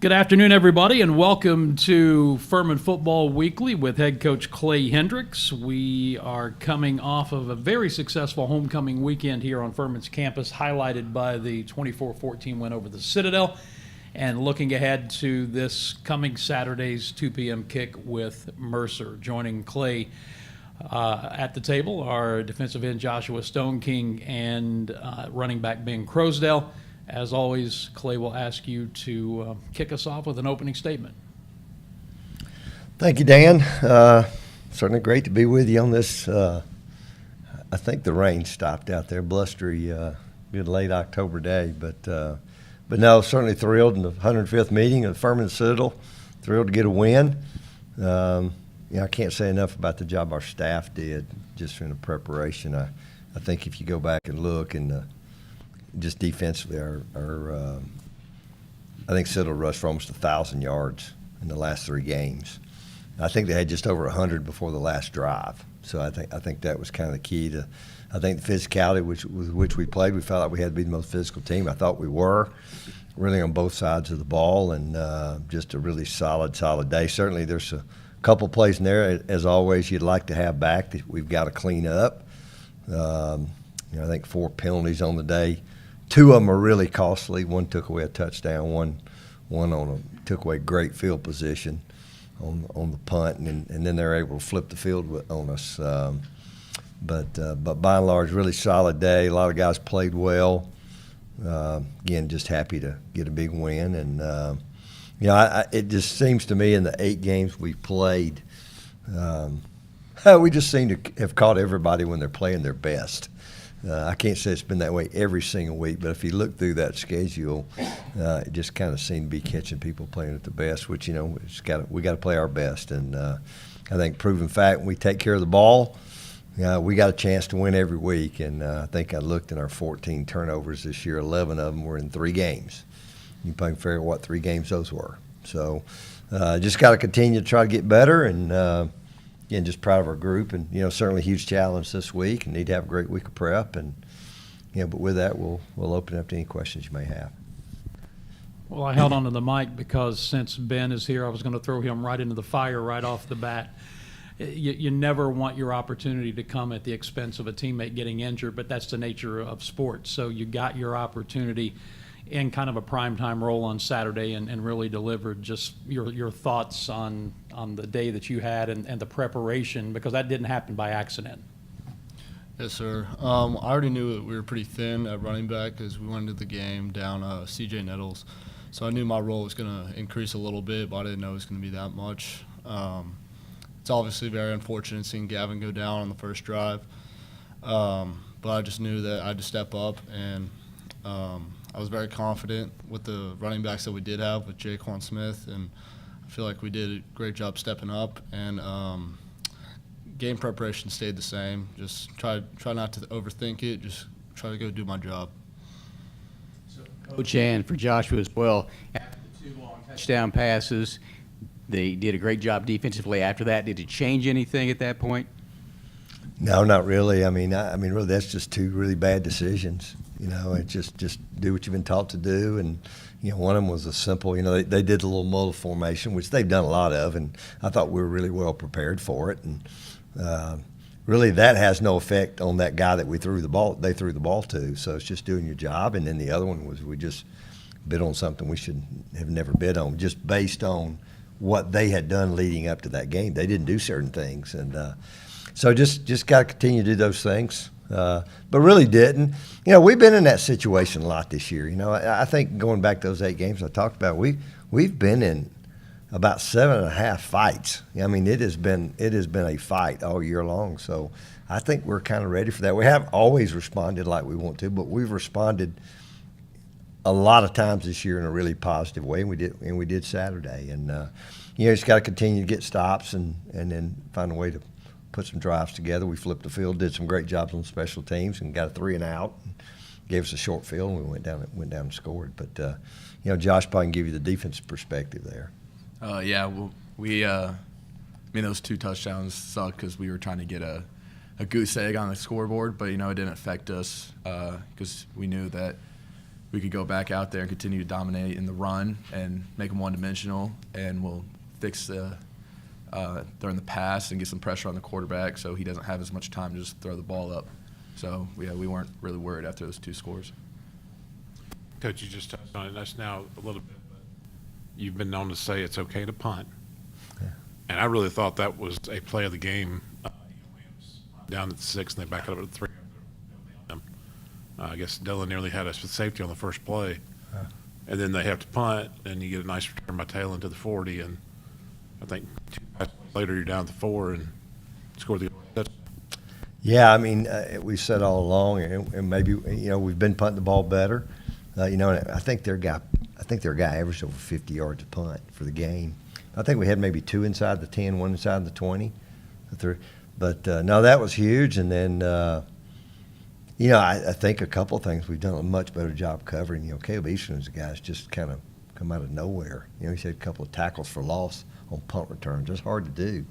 Good afternoon, everybody, and welcome to Furman Football Weekly with head coach Clay Hendricks. We are coming off of a very successful homecoming weekend here on Furman's campus, highlighted by the 24-14 win over the Citadel, and looking ahead to this coming Saturday's 2 p.m. kick with Mercer. Joining Clay at the table are defensive end Joshua Stoneking and running back Ben Crosdale. As always, Clay will ask you to kick us off with an opening statement. Thank you, Dan. Certainly great to be with you on this. I think the rain stopped out there, blustery, good late October day. But no, certainly thrilled in the 105th meeting of Furman Citadel. Thrilled to get a win. I can't say enough about the job our staff did just in the preparation. I think if you go back and look and just defensively, I think Citadel rushed for almost 1,000 yards in the last 3 games. I think they had just over 100 before the last drive. So I think that was kind of the key to. I think the physicality with which we played, we felt like we had to be the most physical team. I thought we were, really on both sides of the ball, and just a really solid day. Certainly, there's a couple plays in there, as always, you'd like to have back that we've got to clean up. I think 4 penalties on the day. 2 of them are really costly. One took away a touchdown. One took away great field position on the punt, and then they're able to flip the field on us. But by and large, really solid day. A lot of guys played well. Again, just happy to get a big win. And it just seems to me in the 8 games we played, we just seem to have caught everybody when they're playing their best. I can't say it's been that way every single week, but if you look through that schedule, it just kind of seemed to be catching people playing at the best, which, we got to play our best. And I think proven fact, when we take care of the ball, we got a chance to win every week. And I think I looked at our 14 turnovers this year, 11 of them were in 3 games. You can figure out what 3 games those were. So just got to continue to try to get better, and again, just proud of our group, and certainly a huge challenge this week, and need to have a great week of prep, and but with that, we'll open up to any questions you may have. Well, I held onto the mic because since Ben is here, I was going to throw him right into the fire right off the bat. You never want your opportunity to come at the expense of a teammate getting injured, but that's the nature of sports. So you got your opportunity in kind of a primetime role on Saturday, and really delivered. Just your thoughts on the day that you had and the preparation, because that didn't happen by accident. Yes, sir. I already knew that we were pretty thin at running back as we went into the game down C.J. Nettles. So I knew my role was going to increase a little bit, but I didn't know it was going to be that much. It's obviously very unfortunate seeing Gavin go down on the first drive. But I just knew that I had to step up, and I was very confident with the running backs that we did have with Jaquan Smith, and I feel like we did a great job stepping up. And game preparation stayed the same. Just try not to overthink it. Just try to go do my job. So, Coach, and for Joshua as well, after the 2 long touchdown passes, they did a great job defensively after that. Did it change anything at that point? No, not really. I mean, really, that's just 2 really bad decisions. It just do what you've been taught to do, and one of them was a simple. They did the little muddle formation, which they've done a lot of, and I thought we were really well prepared for it. And really, that has no effect on that guy that they threw the ball to. So it's just doing your job. And then the other one was we just bid on something we should have never bid on, just based on what they had done leading up to that game. They didn't do certain things, and so just got to continue to do those things. But really didn't. We've been in that situation a lot this year. I think going back to those 8 games I talked about, we've been in about 7.5 fights. I mean, it has been a fight all year long. So I think we're kind of ready for that. We haven't always responded like we want to, but we've responded a lot of times this year in a really positive way, and we did Saturday. And just got to continue to get stops and then find a way to put some drives together. We flipped the field, did some great jobs on special teams, and got a 3 and out. And gave us a short field, and we went down and scored. But Josh probably can give you the defensive perspective there. Those 2 touchdowns sucked because we were trying to get a goose egg on the scoreboard, but it didn't affect us because we knew that we could go back out there and continue to dominate in the run and make them one-dimensional, and we'll fix during the pass and get some pressure on the quarterback so he doesn't have as much time to just throw the ball up. So, yeah, we weren't really worried after those 2 scores. Coach, you just touched on it. That's now a little bit, but you've been known to say it's okay to punt. Yeah. And I really thought that was a play of the game. Down at the 6, and they back it up at 3. I guess Dylan nearly had us with safety on the first play. And then they have to punt, and you get a nice return by Taylor to the 40. And I think 2 passes later, you're down to 4 and score the touchdown. Yeah, I mean, we said all along, and maybe we've been punting the ball better. And I think their guy averaged over 50 yards a punt for the game. I think we had maybe 2 inside the 10, 1 inside the 20. But no, that was huge. And then, I think a couple of things we've done a much better job covering. Caleb Easton is a guy that's just kind of come out of nowhere. He's had a couple of tackles for loss on punt returns. That's hard to do.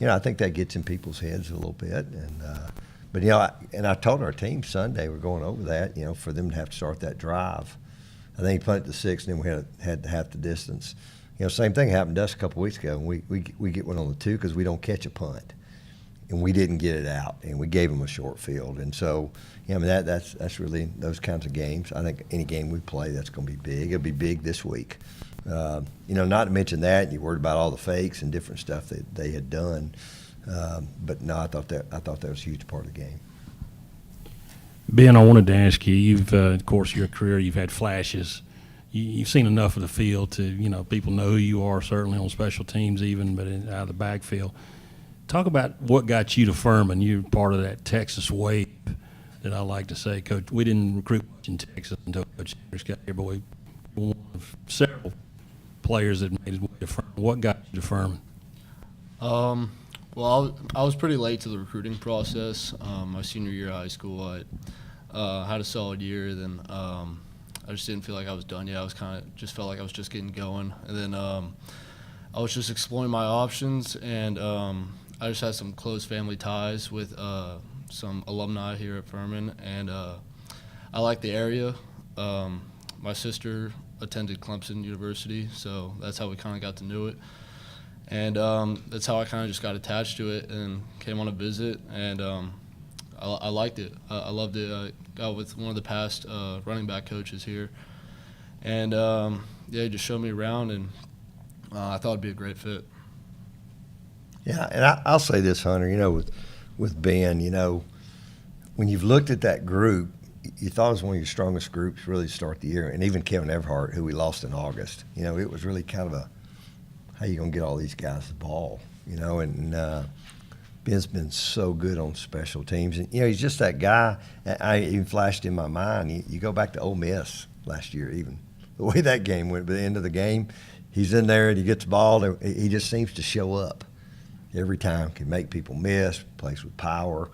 I think that gets in people's heads a little bit. But I told our team Sunday, we're going over that, for them to have to start that drive. I think he punted to 6, and then we had half the distance. Same thing happened to us a couple weeks ago. We get one on the 2 because we don't catch a punt, and we didn't get it out, and we gave them a short field. And so, that's really those kinds of games. I think any game we play, that's going to be big. It'll be big this week. Not to mention that you worried about all the fakes and different stuff that they had done. But no, I thought that was a huge part of the game. Ben, I wanted to ask you. You've, of course, your career, you've had flashes. You've seen enough of the field to, people know who you are, certainly on special teams even, but out of the backfield. Talk about what got you to Furman. You're part of that Texas wave that I like to say. Coach, we didn't recruit much in Texas until Coach Sanders got here, but we were one of several players that made his way to Furman. What got you to Furman? Well, I was pretty late to the recruiting process. My senior year of high school, I had a solid year. Then I just didn't feel like I was done yet. I was just felt like I was just getting going. And then I was just exploring my options, and I just had some close family ties with some alumni here at Furman, and I like the area. My sister attended Clemson University, so that's how we kind of got to know it. And that's how I kind of just got attached to it and came on a visit, and I liked it. I loved it. I got with one of the past running back coaches here, and he just showed me around, and I thought it'd be a great fit. Yeah, and I'll say this, Hunter, with Ben, when you've looked at that group, you thought it was one of your strongest groups really to start the year, and even Kevin Everhart, who we lost in August, it was really kind of a, how you going to get all these guys the ball, and Ben's been so good on special teams. And, he's just that guy. I even flashed in my mind, you go back to Ole Miss last year even, the way that game went, but at the end of the game, he's in there and he gets the ball, and he just seems to show up every time, can make people miss, plays with power.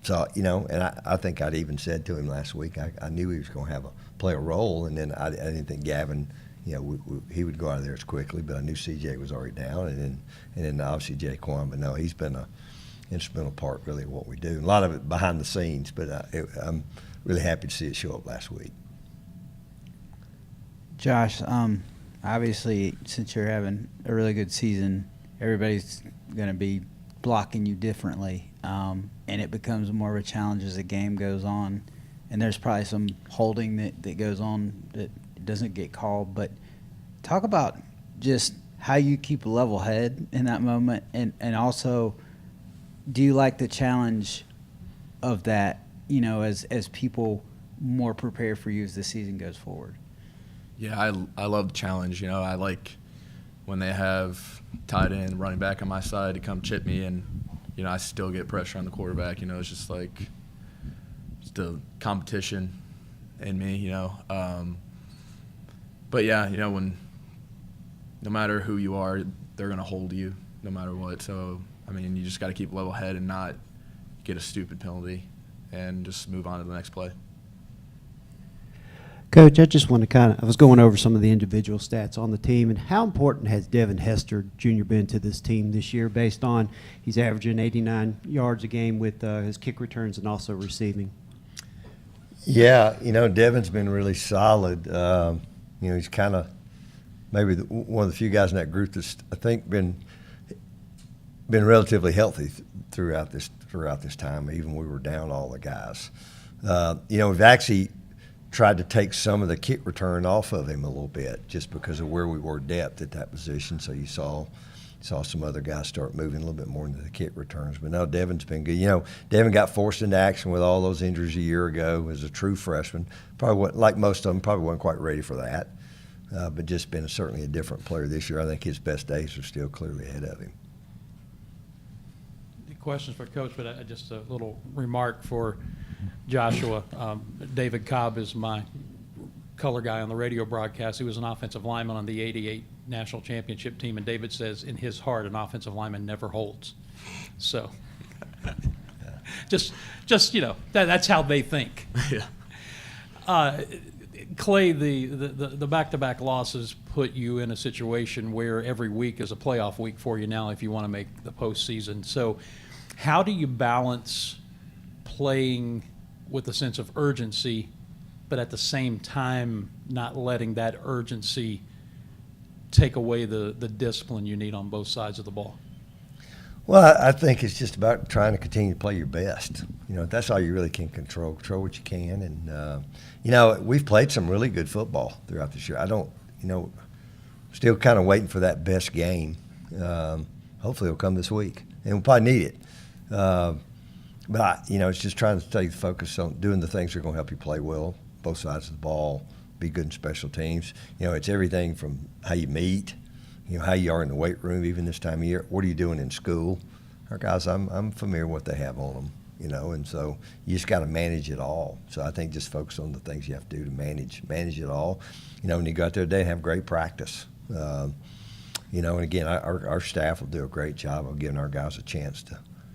So, and I think I'd even said to him last week, I knew he was going to play a role, and then I didn't think Gavin – he would go out of there as quickly, but I knew CJ was already down, and then obviously Jaquan. But no, he's been an instrumental part really of what we do. A lot of it behind the scenes, but I'm really happy to see it show up last week. Josh, obviously since you're having a really good season, everybody's going to be blocking you differently, and it becomes more of a challenge as the game goes on. And there's probably some holding that goes on that doesn't get called, but talk about just how you keep a level head in that moment, and also, do you like the challenge of that, as people more prepare for you as the season goes forward? Yeah, I love the challenge. I like when they have tight end, running back on my side to come chip me, and I still get pressure on the quarterback. It's just like the competition in me. But yeah, when no matter who you are, they're going to hold you no matter what. So, you just got to keep level head and not get a stupid penalty and just move on to the next play. Coach, I just want to I was going over some of the individual stats on the team, and how important has Devin Hester Jr. been to this team this year based on he's averaging 89 yards a game with his kick returns and also receiving? Yeah, Devin's been really solid. He's kind of maybe one of the few guys in that group that's, I think, been relatively healthy throughout this time. Even we were down all the guys. We've actually tried to take some of the kick return off of him a little bit, just because of where we were depth at that position. So you saw some other guys start moving a little bit more into the kick returns. But no, Devin's been good. Devin got forced into action with all those injuries a year ago as a true freshman. Probably wasn't, like most of them, probably wasn't quite ready for that. But just been certainly a different player this year. I think his best days are still clearly ahead of him. Questions for Coach, but just a little remark for Joshua. David Cobb is my color guy on the radio broadcast. He was an offensive lineman on the '88 national championship team, and David says in his heart an offensive lineman never holds. So just that's how they think. Yeah. Clay, the back-to-back losses put you in a situation where every week is a playoff week for you now if you want to make the postseason. So how do you balance playing with a sense of urgency, but at the same time not letting that urgency take away the discipline you need on both sides of the ball? Well, I think it's just about trying to continue to play your best. That's all you really can control. Control what you can. And, we've played some really good football throughout this year. Still kind of waiting for that best game. Hopefully it'll come this week. And we'll probably need it. But it's just trying to stay focused on doing the things that are going to help you play well, both sides of the ball, be good in special teams. It's everything from how you meet, how you are in the weight room, even this time of year. What are you doing in school? Our guys, I'm familiar with what they have on them, and so you just got to manage it all. So I think just focus on the things you have to do to manage it all. When you go out there today and have great practice. And again, our staff will do a great job of giving our guys a chance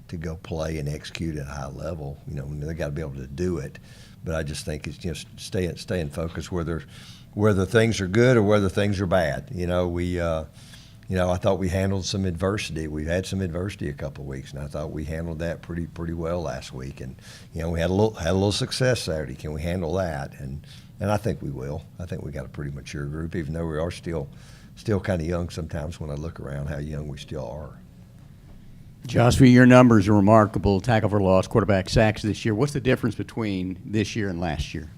to go play and execute at a high level. They got to be able to do it. But I just think it's just staying focused whether things are good or whether things are bad. I thought we handled some adversity. We've had some adversity a couple of weeks, and I thought we handled that pretty well last week. And we had a little success Saturday. Can we handle that? And I think we will. I think we got a pretty mature group, even though we are still kind of young sometimes when I look around how young we still are. Joshua, your numbers are remarkable. Tackle for loss, quarterback sacks this year. What's the difference between this year and last year?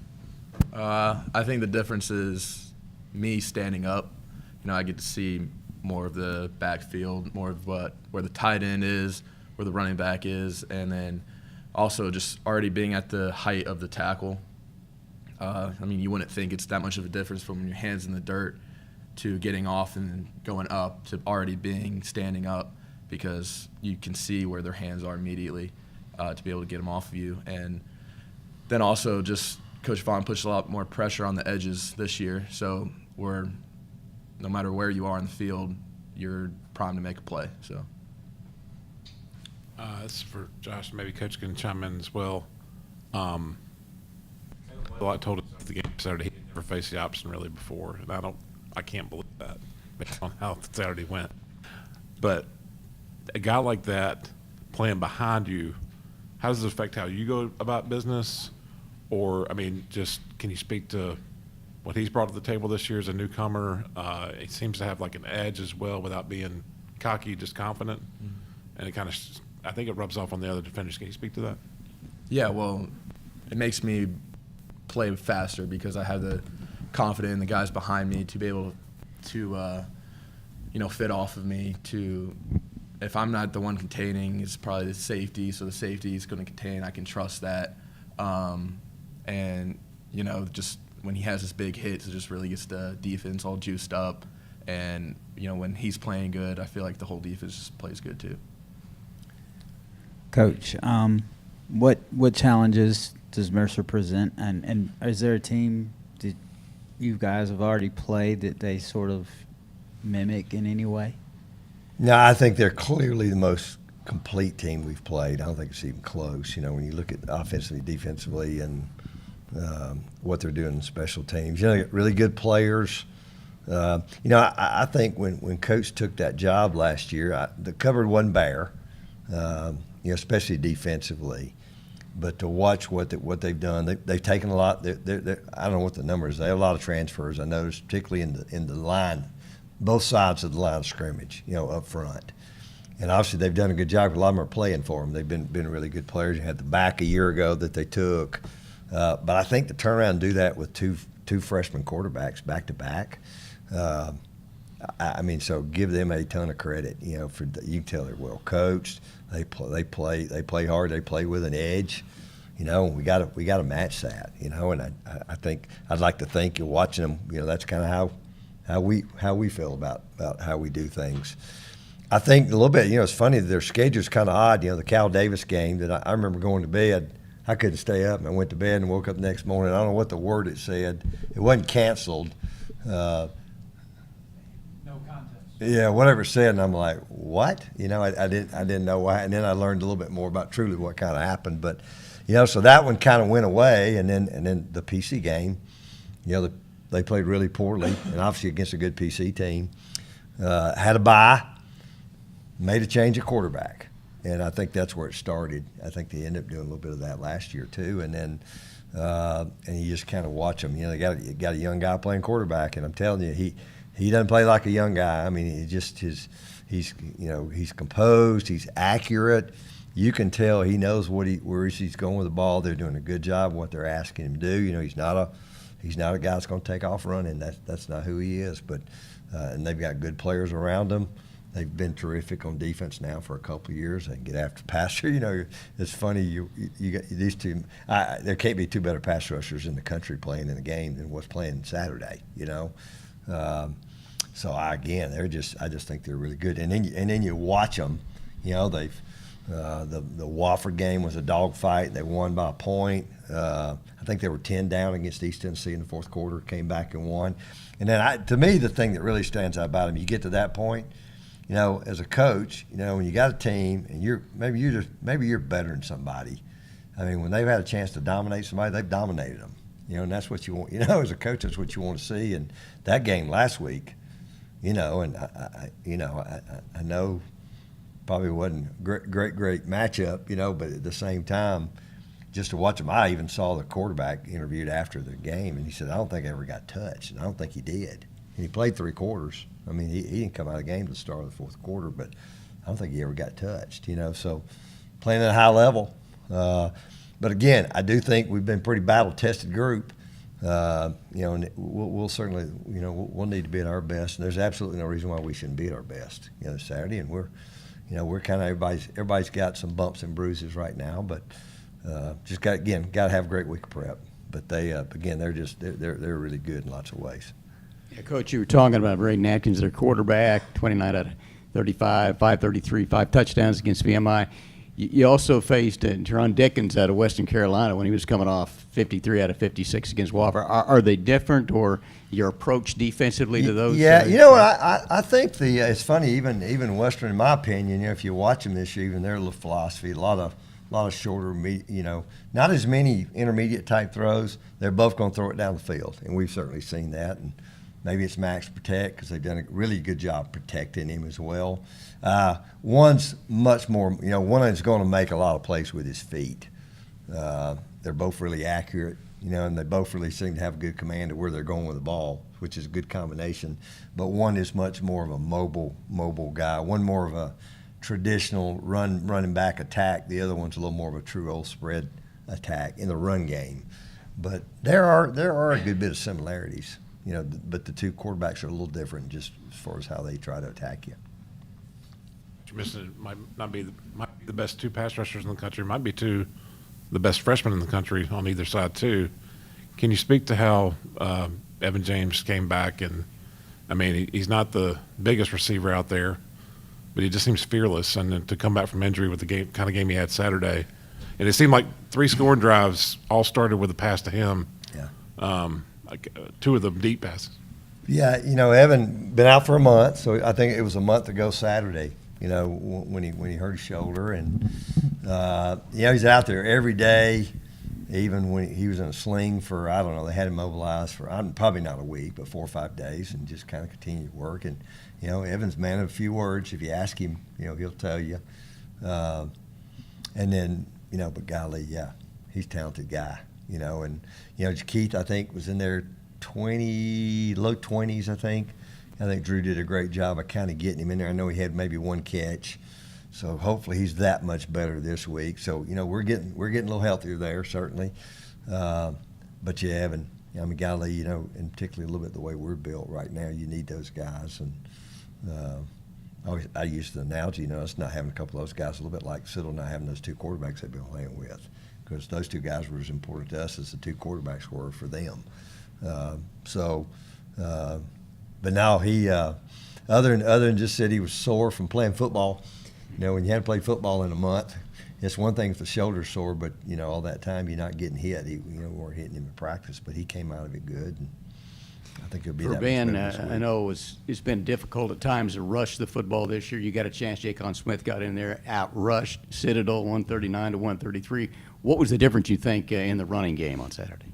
I think the difference is me standing up. I get to see more of the backfield, more of where the tight end is, where the running back is, and then also just already being at the height of the tackle. You wouldn't think it's that much of a difference from your hands in the dirt to getting off and going up to already standing up, because you can see where their hands are immediately to be able to get them off of you. And then also just Coach Vaughn puts a lot more pressure on the edges this year, so no matter where you are in the field, you're primed to make a play. So this is for Josh. Maybe Coach can chime in as well. A lot told us at the game Saturday he had never faced the option really before, and I can't believe that based on how Saturday went. But a guy like that playing behind you, how does it affect how you go about business? Or, just can you speak to what he's brought to the table this year as a newcomer? He seems to have like an edge as well without being cocky, just confident. And it I think it rubs off on the other defenders. Can you speak to that? Yeah, well, it makes me play faster because I have the confidence in the guys behind me to be able to, fit off of me. If I'm not the one containing, it's probably the safety. So the safety is going to contain. I can trust that. And just when he has his big hits, it just really gets the defense all juiced up. And when he's playing good, I feel like the whole defense just plays good too. Coach, what challenges does Mercer present, and is there a team that you guys have already played that they sort of mimic in any way? No, I think they're clearly the most complete team we've played. I don't think it's even close. When you look at offensively, defensively, and what they're doing in special teams. Really good players. I think when Coach took that job last year, the cupboard wasn't bare, especially defensively. but to watch what they've done, they've taken a lot. I don't know what the number is. They have a lot of transfers. I noticed, particularly in the line, both sides of the line of scrimmage, up front. And obviously they've done a good job. A lot of them are playing for them. They've been really good players. You had the back a year ago that they took, but I think to turn around and do that with two freshman quarterbacks back to back. So give them a ton of credit. You can tell they're well coached. They play hard. They play with an edge. We got to match that. And I think I'd like to think you're watching them. That's kind of how we feel about how we do things. I think a little bit. It's funny, their schedule's kind of odd. The Cal Davis game that I remember going to bed. I couldn't stay up, and I went to bed and woke up the next morning. I don't know what the word it said. It wasn't canceled. No contest. Yeah, whatever it said, and I'm like, what? I didn't know why. And then I learned a little bit more about truly what kind of happened. But so that one kind of went away, and then the PC game. They played really poorly, and obviously against a good PC team. Had a bye. Made a change at quarterback, and I think that's where it started. I think they ended up doing a little bit of that last year too, and then and you just kind of watch them. They got a young guy playing quarterback, and I'm telling you, he doesn't play like a young guy. I mean, he's composed, he's accurate. You can tell he knows where he's going with the ball. They're doing a good job of what they're asking him to do. He's not a guy that's going to take off running. That's not who he is. But and they've got good players around them. They've been terrific on defense now for a couple of years. They can get after passer. It's funny. You got these two. There can't be two better pass rushers in the country playing in the game than what's playing Saturday. So I just think they're really good. And then you watch them. They've the Wofford game was a dogfight. They won by a point. I think they were 10 down against East Tennessee in the fourth quarter. Came back and won. And then to me, the thing that really stands out about them, you get to that point. As a coach, when you got a team and maybe you're better than somebody. I mean, when they've had a chance to dominate somebody, they've dominated them. And that's what you want. As a coach, that's what you want to see. And that game last week, and I know probably wasn't a great matchup, but at the same time, just to watch them, I even saw the quarterback interviewed after the game, and he said, I don't think I ever got touched, and I don't think he did. And he played 3 quarters. I mean, he didn't come out of the game to the start of the fourth quarter, but I don't think he ever got touched, So playing at a high level. But again, I do think we've been a pretty battle-tested group. And we'll certainly, we'll need to be at our best. And there's absolutely no reason why we shouldn't be at our best, Saturday. And we're kind of everybody's got some bumps and bruises right now, but just got to have a great week of prep. But they, again, they're really good in lots of ways. Yeah, Coach, you were talking about Braden Atkins, their quarterback, 29 out of 35, 533, 5 touchdowns against VMI. You also faced Teron Dickens out of Western Carolina when he was coming off 53 out of 56 against Wofford. Are they different, or your approach defensively to those? Yeah, I think it's funny, even Western, in my opinion, if you watch them this year, even their little philosophy, a lot of shorter, not as many intermediate type throws. They're both going to throw it down the field, and we've certainly seen that. And maybe it's max protect because they've done a really good job protecting him as well. One's much more, one is going to make a lot of plays with his feet. They're both really accurate, and they both really seem to have a good command of where they're going with the ball, which is a good combination. But one is much more of a mobile guy. One more of a traditional running back attack. The other one's a little more of a true old spread attack in the run game. But there are a good bit of similarities. But the two quarterbacks are a little different just as far as how they try to attack you. You're missing it might not be the best 2 pass rushers in the country. Might be 2 the best freshmen in the country on either side too. Can you speak to how Evan James came back? And I mean, he's not the biggest receiver out there, but he just seems fearless. And then to come back from injury with the kind of game he had Saturday, and it seemed like 3 scoring drives all started with a pass to him. Yeah. 2 of them deep passes. Yeah, Evan been out for a month, so I think it was a month ago Saturday. When he hurt his shoulder, and he's out there every day, even when he was in a sling for, I don't know, they had him mobilized for probably not a week, but 4 or 5 days, and just kind of continued to work. And Evan's a man of a few words. If you ask him, he'll tell you. And then but golly, yeah, he's a talented guy, you know. And, you know, Keith, I think, was in there low 20s, I think. I think Drew did a great job of kind of getting him in there. I know he had maybe one catch. So hopefully he's that much better this week. So, you know, we're getting a little healthier there, certainly. But you have, and I mean, golly, you know, and particularly a little bit the way we're built right now, you need those guys. And I use the analogy, you know, it's not having a couple of those guys, a little bit like Siddle not having those two quarterbacks they've been playing with, because those two guys were as important to us as the two quarterbacks were for them. But now he, other than just said he was sore from playing football. You know, when you hadn't played football in a month, it's one thing if the shoulder's sore, but, you know, all that time you're not getting hit. We weren't hitting him in practice, but he came out of it good. And I think he'll be For that Ben, much better this week. I know it's been difficult at times to rush the football this year. You got a chance. Jacon Smith got in there, out-rushed Citadel 139 to 133. What was the difference, you think, in the running game on Saturday?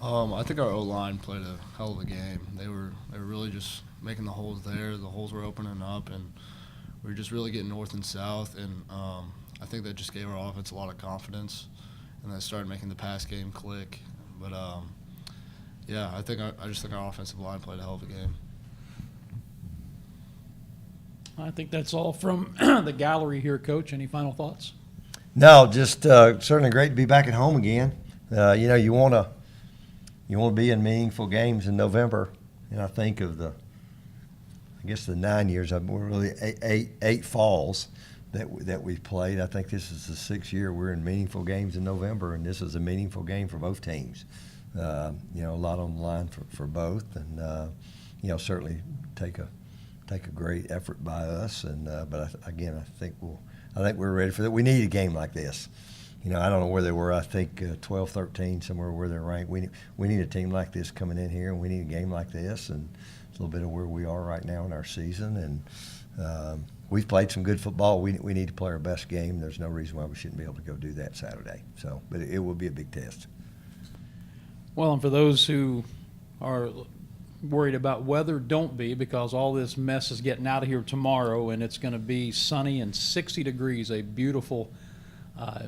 I think our O-line played a hell of a game. They were really just making the holes there. The holes were opening up, and we were just really getting north and south. And I think that just gave our offense a lot of confidence, and they started making the pass game click. But yeah, I just think our offensive line played a hell of a game. I think that's all from the gallery here, Coach. Any final thoughts? No, just certainly great to be back at home again. You know, you want to be in meaningful games in November, and I think of the 9 years, we're really eight falls that we've played. I think this is the 6th year we're in meaningful games in November, and this is a meaningful game for both teams. You know, a lot on the line for both, and you know, certainly take a great effort by us. And but I think we're ready for that. We need a game like this. You know, I don't know where they were. I think 12, 13, somewhere where they're ranked. We need a team like this coming in here, and we need a game like this, and it's a little bit of where we are right now in our season. And we've played some good football. We need to play our best game. There's no reason why we shouldn't be able to go do that Saturday. So, but it will be a big test. Well, and for those who are worried about weather, don't be, because all this mess is getting out of here tomorrow, and it's going to be sunny and 60 degrees, a beautiful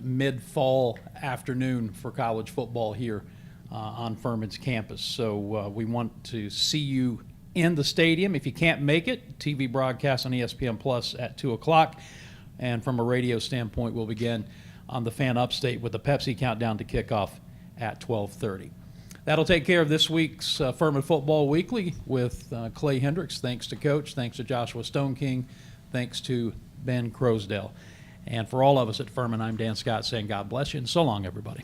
mid-fall afternoon for college football here on Furman's campus. So we want to see you in the stadium. If you can't make it, TV broadcast on ESPN Plus at 2 o'clock. And from a radio standpoint, we'll begin on the Fan Upstate with the Pepsi countdown to kickoff at 12:30. That'll take care of this week's Furman Football Weekly with Clay Hendricks. Thanks to Coach. Thanks to Joshua Stone King. Thanks to Ben Crosdale. And for all of us at Furman, I'm Dan Scott saying God bless you, and so long, everybody.